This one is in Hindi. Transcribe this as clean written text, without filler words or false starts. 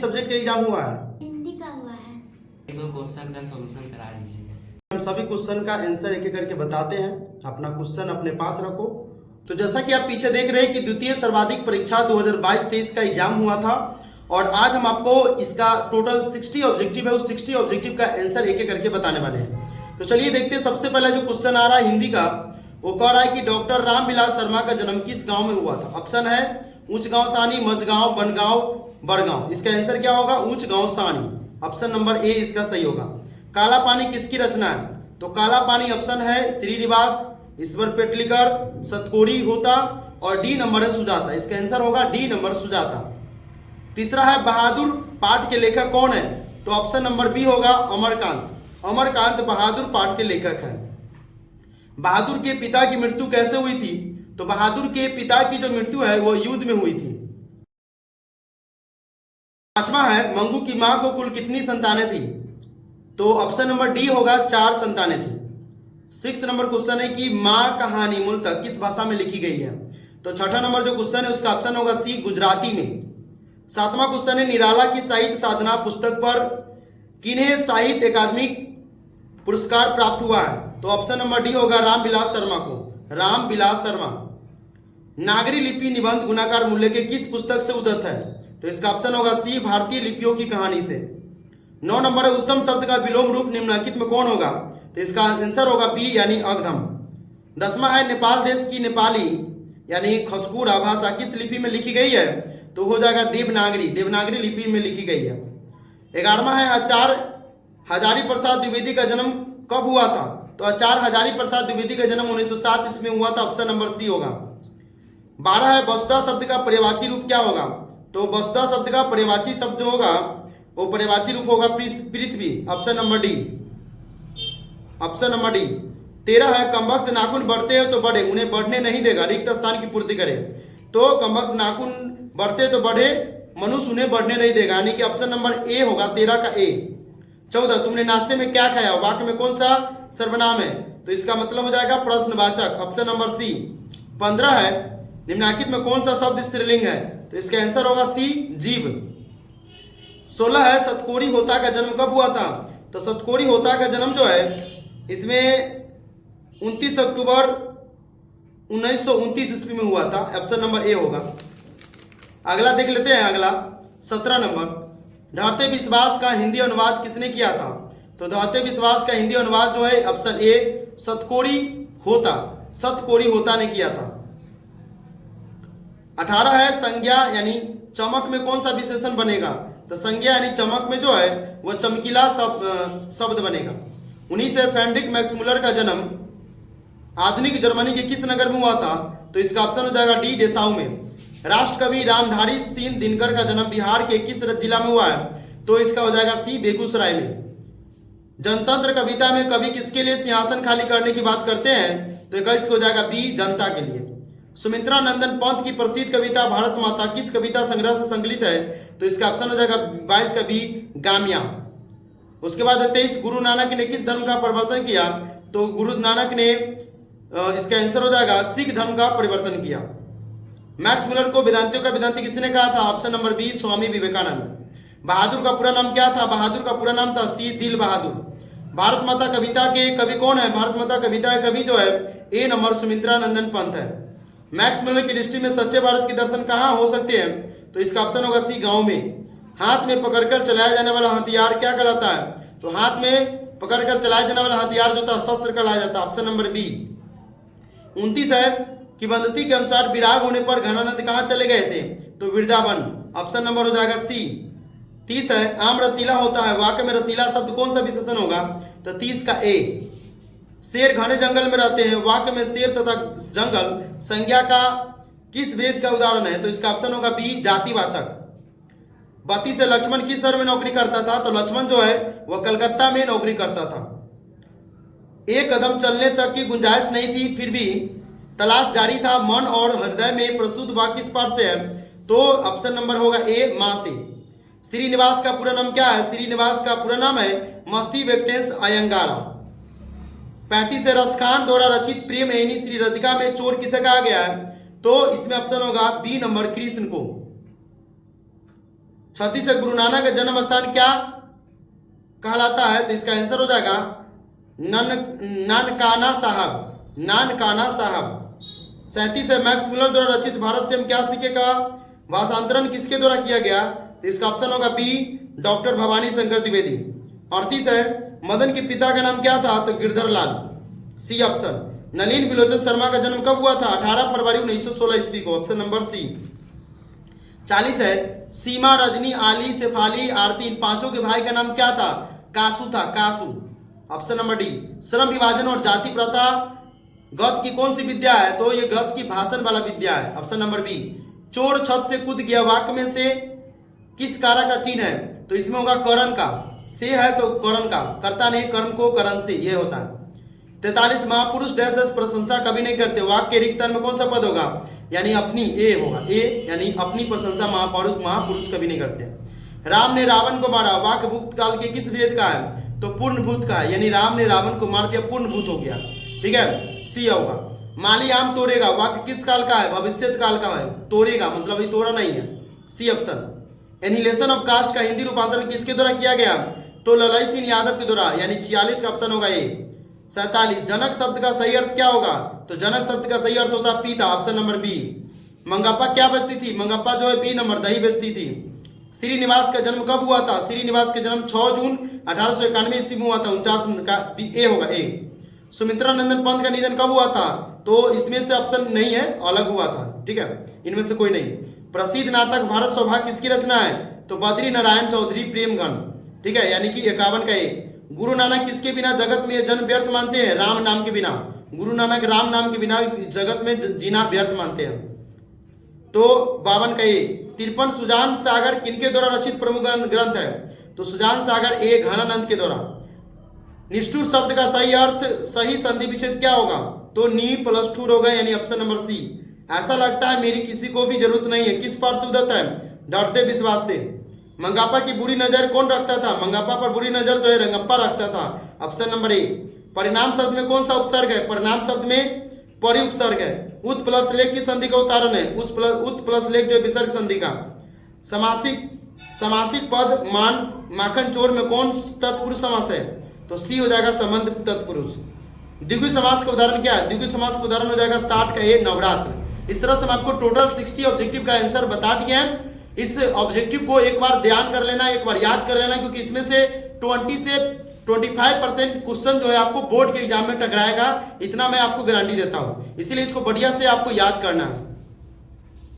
किस सब्जेक्ट का एग्जाम हुआ है? हिंदी का हुआ है। एक दो क्वेश्चन का सॉल्यूशन करा दीजिए। हम सभी क्वेश्चन का आंसर एक एक करके बताते हैं। अपना क्वेश्चन अपने पास रखो। तो जैसा कि आप पीछे देख रहे हैं कि द्वितीय सर्वाधिक परीक्षा 2022-23 का एग्जाम हुआ था और आज हम आपको इसका टोटल 60 ऑब्जेक्टिव है, उस 60 ऑब्जेक्टिव का आंसर एक एक करके बताने वाले हैं। तो चलिए देखते हैं। सबसे पहला जो क्वेश्चन आ रहा है हिंदी का, वो कह रहा है कि डॉक्टर रामविलास शर्मा का जन्म किस गांव में हुआ था? ऑप्शन है ऊंच गांव सानी, मझगांव, बनगांव, बड़गांव। इसका आंसर क्या होगा? ऊंच गांव सानी। ऑप्शन नंबर ए इसका सही होगा। काला पानी किसकी रचना है? तो काला पानी ऑप्शन है श्रीनिवास, ईश्वर पेटलिकर, सतकोड़ी होता और डी नंबर है सुजाता। इसका आंसर होगा डी नंबर सुजाता। तीसरा है बहादुर पाठ के लेखक कौन है? तो ऑप्शन नंबर बी होगा अमरकांत। अमरकांत बहादुर पाठ के लेखक हैं। बहादुर के पिता की मृत्यु कैसे हुई थी? तो बहादुर के पिता की जो मृत्यु है वो युद्ध में हुई थी। पांचवा है मंगू की मां को कुल कितनी संतानें थी? तो ऑप्शन नंबर डी होगा 4 संतानें थी। 6 नंबर क्वेश्चन है कि मां कहानी मूलतः किस भाषा में लिखी गई है? तो छठा नंबर जो क्वेश्चन है उसका ऑप्शन होगा सी गुजराती में। 7वां क्वेश्चन है निराला की साहित्य साधना पुस्तक पर किन्हें साहित्य अकादमी पुरस्कार प्राप्त हुआ है? तो ऑप्शन नंबर डी होगा रामविलास शर्मा को। रामविलास शर्मा। नागरी लिपि निबंध गुणाकार मूल्य के किस पुस्तक से उद्धृत है? तो इसका ऑप्शन होगा सी भारतीय लिपियों की कहानी से। 9 नंबर है उत्तम शब्द का विलोम रूप निम्नलिखित में कौन होगा? तो इसका आंसर होगा बी यानी अगधम। 10वां है नेपाल देश की नेपाली यानी खसकुरा भाषा किस लिपि में लिखी गई है? तो हो जाएगा देवनागरी। देवनागरी लिपि में लिखी गई है। 11वां है आचार्य हजारी प्रसाद द्विवेदी का जन्म कब हुआ था? तो आचार्य हजारी प्रसाद द्विवेदी का जन्म 1907 ईस्वी में हुआ था। ऑप्शन नंबर सी होगा। 12 है वसुधा शब्द का पर्यायवाची रूप क्या होगा? तो वसुधा शब्द का पर्यायवाची शब्द जो होगा वो पर्यायवाची रूप होगा पृथ्वी। Option number D. Option number D. 13 है कमबख्त नाखून बढ़ते हो तो बढ़े, उन्हें बढ़ने नहीं देगा, रिक्त स्थान की पूर्ति करे। तो कमबख्त नाखून बढ़ते तो बढ़े, मनुष्य उन्हें बढ़ने नहीं देगा, यानी कि ऑप्शन नंबर ए होगा 13 का ए। 14 तुमने नाश्ते में क्या खाया? वाक्य में कौन सा सर्वनाम है? तो इसका मतलब हो जाएगा प्रश्नवाचक। Option number C. 15 है निम्नलिखित में कौन सा शब्द स्त्रीलिंग है? तो इसका आंसर होगा सी जीव। 16 है सतकोड़ी होता का जन्म कब हुआ था? तो सतकोड़ी होता का जन्म जो है इसमें 29 अक्टूबर 1929 ईस्वी में हुआ था। ऑप्शन नंबर ए होगा। अगला देख लेते हैं। अगला 17 नंबर ढाते विश्वास का हिंदी अनुवाद किसने किया था? तो ढाते विश्वास का हिंदी अनुवाद जो है ऑप्शन ए सतकोड़ी होता, सतकोड़ी होता ने किया था। 18 है संज्ञा यानी चमक में कौन सा विशेषण बनेगा? तो संज्ञा यानी चमक में जो है वह चमकीला शब्द बनेगा। 19 है फ्रेडरिक मैक्समुलर का जन्म आधुनिक जर्मनी के किस नगर में हुआ था? तो इसका ऑप्शन हो जाएगा डी डेसाऊ में। राष्ट्रकवि रामधारी सिंह दिनकर का जन्म बिहार के किस जिला में हुआ है? तो इसका हो जाएगा सी बेगूसराय में। जनतंत्र कविता में कवि किसके लिए सिंहासन खाली करने की बात करते हैं? तो इसका हो जाएगा बी जनता के लिए। सुमित्रा नंदन पंत की प्रसिद्ध कविता भारत माता किस कविता संग्रह से संकलित है? तो इसका ऑप्शन हो जाएगा 22 का बी गामिया। उसके बाद 23 गुरु नानक ने किस धर्म का परिवर्तन किया? तो गुरु नानक ने इसका आंसर हो जाएगा सिख धर्म का परिवर्तन किया। मैक्स मुलर को वेदांतियों का वेदांती किसने कहा था? Option number B Swami Vivekananda. बहादुर का पूरा नाम क्या था? बहादुर का पूरा नाम था सी दिल बहादुर। भारत माता कविता के कवि कौन है? भारत माता कविता के कवि जो है ए नंबर सुमित्रा नंदन पंत है। मैक्स मुलर की दृष्टि में सच्चे भारत के दर्शन कहाँ हो सकते हैं? तो इसका ऑप्शन होगा सी गांव में। हाथ में पकड़कर चलाया जाने वाला हथियार क्या कहलाता है? तो हाथ में पकड़कर चलाया जाने वाला हथियार जो था शस्त्र कहलाया जाता है। Option number B. 29 है किंवदंती के अनुसार विराग होने पर घनानंद कहाँ चले गए थे? तो वृंदावन। ऑप्शन नंबर हो जाएगा सी। 30 है आम रसीला होता है, वाक्य में रसीला शब्द कौन सा विशेषण होगा? तो 30 का ए। शेर घने जंगल में रहते हैं, वाक्य में शेर तथा जंगल संज्ञा का किस भेद का उदाहरण है? तो इसका ऑप्शन होगा बी जातिवाचक। 32 से लक्ष्मण किस शहर में नौकरी करता था? तो लक्ष्मण जो है वह कलकत्ता में नौकरी करता था। एक कदम चलने तक की गुंजाइश नहीं थी, फिर भी तलाश जारी था, मन और हृदय में प्रस्तुत वाक्य किस पाठ से है? तो ऑप्शन नंबर होगा ए मां से। श्रीनिवास का पूरा नाम क्या है? श्रीनिवास का पूरा नाम है मस्ती वेंकटेश अयंगार। 35 से रसखान द्वारा रचित प्रेम एनी श्री राधिका में चोर किसे कहा गया है? तो इसमें ऑप्शन होगा बी नंबर कृष्ण को। 36 है गुरु नानक का जन्म स्थान क्या कहलाता है? तो इसका आंसर हो जाएगा नानकाना साहब, नानकाना साहब। 37 है मैक्स मुलर द्वारा रचित भारत से हम क्या सीखे का भाषांतरण किसके द्वारा किया गया? तो इसका ऑप्शन होगा बी, डॉक्टर भवानी शंकर द्विवेदी। 38 है मदन के पिता का नाम क्या था? तो गिरधर लाल, सी ऑप्शन। नलिन बिलोचन शर्मा का जन्म कब हुआ था? 18 फरवरी 1916 ईस्वी को, ऑप्शन नंबर सी। 40 है सीमा, रजनी, आली, शेफाली, आरती, इन पांचों के भाई का नाम क्या था? कासू था, कासू, ऑप्शन नंबर डी। श्रम विभाजन और जाति प्रथा गत की कौन सी विद्या है? तो ये गत की भाषण वाला विद्या है, ऑप्शन नंबर बी। चोर छत से कूद गया वाक्य में से किस कारक का चिन्ह है? तो इसमें होगा करण का, से है तो करण का, कर्ता नहीं कर्म को करण से, ये होता है। 43 महापुरुष डैश दस प्रशंसा कभी नहीं करते, वाक्य के रिक्त स्थान में कौन सा पद होगा? यानी अपनी, ए होगा, ए यानी अपनी प्रशंसा महापुरुष कभी नहीं करते। राम ने रावण को मारा, वाक्य भूतकाल के किस वेद का है? तो पूर्ण भूत का है, यानी राम ने रावण को मार दिया, पूर्ण भूत हो गया, ठीक है, सी होगा। माली आम तोड़ेगा, वाक्य किस काल का है? भविष्यत काल का है, तोड़ेगा मतलब अभी तोड़ा नहीं है, C option. Annihilation of caste का हिंदी रूपांतरण किसके द्वारा किया गया? तो ललाई सिंह यादव के द्वारा, यानी 46 का ऑप्शन होगा ए। 47 जनक शब्द का सही अर्थ क्या होगा? तो जनक शब्द का सही अर्थ होता है पिता, ऑप्शन नंबर बी। मंगप्पा क्या बेचती थी? मंगप्पा जो है बी नंबर, दही बेचती थी। श्रीनिवास का जन्म कब हुआ था? श्रीनिवास का जन्म 6 जून 1891 ईस्वी में हुआ था, 49 का ए होगा, ए। सुमित्रा नंदन पंत का निधन कब हुआ था? तो इसमें से ऑप्शन नहीं है, अलग हुआ था, ठीक है, इनमें से कोई नहीं। प्रसिद्ध नाटक भारत सौभाग्य किसकी रचना है? तो बद्री नारायण चौधरी प्रेमगण, ठीक है, यानी कि 51 का ए। गुरु नानक किसके बिना जगत में जन्म व्यर्थ मानते हैं? राम नाम के बिना। गुरु नानक राम नाम के बिना जगत में जीना व्यर्थ मानते हैं, तो 52 का ए। 53 सुजान सागर किनके द्वारा रचित प्रमुख ग्रंथ है? तो सुजान सागर ए घनानंद के द्वारा। निष्ठुर शब्द का सही अर्थ, सही संधि विच्छेद क्या होगा? तो नी प्लस ठुर होगा, यानी ऑप्शन नंबर सी। ऐसा लगता है मेरी किसी को भी जरूरत नहीं है, किस पाठ से उदत है? डरते विश्वास से। मंगापा की बुरी नजर कौन रखता था? मंगापा पर बुरी नजर जो है रंगप्पा रखता था, ऑप्शन नंबर ए। परिणाम शब्द में कौन सा उपसर्ग है? परिणाम शब्द में परि उपसर्ग है। उत प्लस लेख की संधि का उदाहरण है, उत प्लस लेख जो है विसर्ग संधि का। समासिक पद मान माखन चोर में कौन तत्पुरुष समास है? तो सी हो जाएगा संबंध तत्पुरुष। द्विगु समास का उदाहरण क्या है? द्विगु समास का उदाहरण हो जाएगा 60 का ए नवरात्र। इस तरह से हम आपको टोटल 60 ऑब्जेक्टिव का आंसर बता दिए हैं। इस ऑब्जेक्टिव को एक बार ध्यान कर लेना, एक बार याद कर लेना, क्योंकि इसमें से 20 से 25% क्वेश्चन जो है आपको बोर्ड के एग्जाम में टकराएगा, इतना मैं आपको गारंटी देता हूं। इसीलिए इसको बढ़िया से आपको याद करना है।